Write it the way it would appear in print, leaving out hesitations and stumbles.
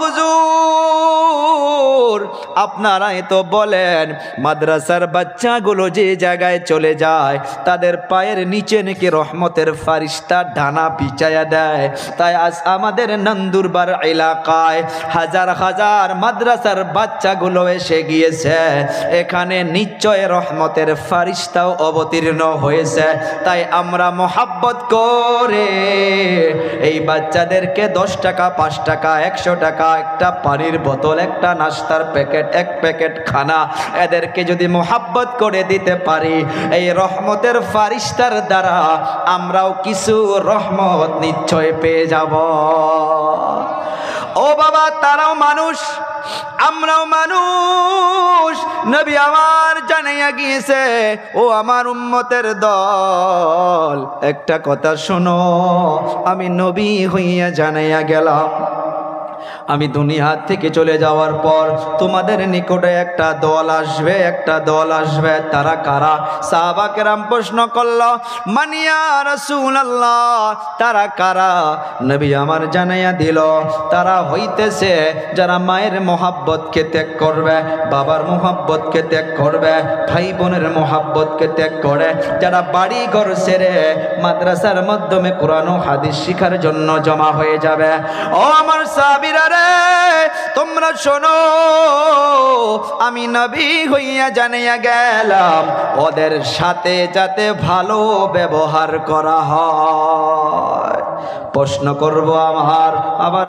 হুজুর আপনারাই তো বলেন মাদ্রাসার বাচ্চাগুলো যে জায়গায় চলে যায় তাদের পায়ের নিচে নাকি রহমতের ফারিস্তা ডানা বিছায়া দেয়। তাই আজ আমাদের নন্দুরবার এলাকায় হাজার হাজার মাদ্রাসার বাচ্চাগুলো এসে গিয়েছে, এখানে নিশ্চয় রহমতের ফারিস্তাও অবতীর্ণ হয়েছে। তাই আমরা মোহাব্বত করে এই বাচ্চাদেরকে 10 টাকা 5 টাকা 100 টাকা একটা পানির বোতল একটা নাস্তার প্যাকেট এক প্যাকেট খানা এদেরকে যদি মোহাব্বত করে দিতে পারি এই রহমতের ফারিস্তার দ্বারা আমরাও কিছু রহমত নিশ্চয় পেয়ে যাব। ও বাবা তারাও মানুষ আমরাও মানুষ। নবী আমার জানাইয়া গিয়েছে ও আমার উম্মতের দল একটা কথা শোনো, আমি নবী হইয়া জানাইয়া গেলাম আমি দুনিয়া থেকে চলে যাওয়ার পর তোমাদের নিকটে একটা দল আসবে, একটা দল আসবে। তারা কারা? সাহাবা কেরাম প্রশ্ন করল মানিয়া রাসূলুল্লাহ তারা কারা? নবী আমার জানাইয়া দিল তারা হইতেছে যারা মায়ের মোহাব্বতকে ত্যাগ করবে, বাবার মোহাব্বতকে ত্যাগ করবে, ভাই বোনের মোহাব্বতকে ত্যাগ করে, যারা বাড়ি ঘর ছেড়ে মাদ্রাসার মাধ্যমে কোরআন ও হাদিস শিখার জন্য জমা হয়ে যাবে। ও আমার সাহাবীরা তোমরা শোনো, আমি নবী হইয়া জানিয়া গেলাম ওদের সাথে যাতে ভালো ব্যবহার করা হয়। প্রশ্ন করব আবার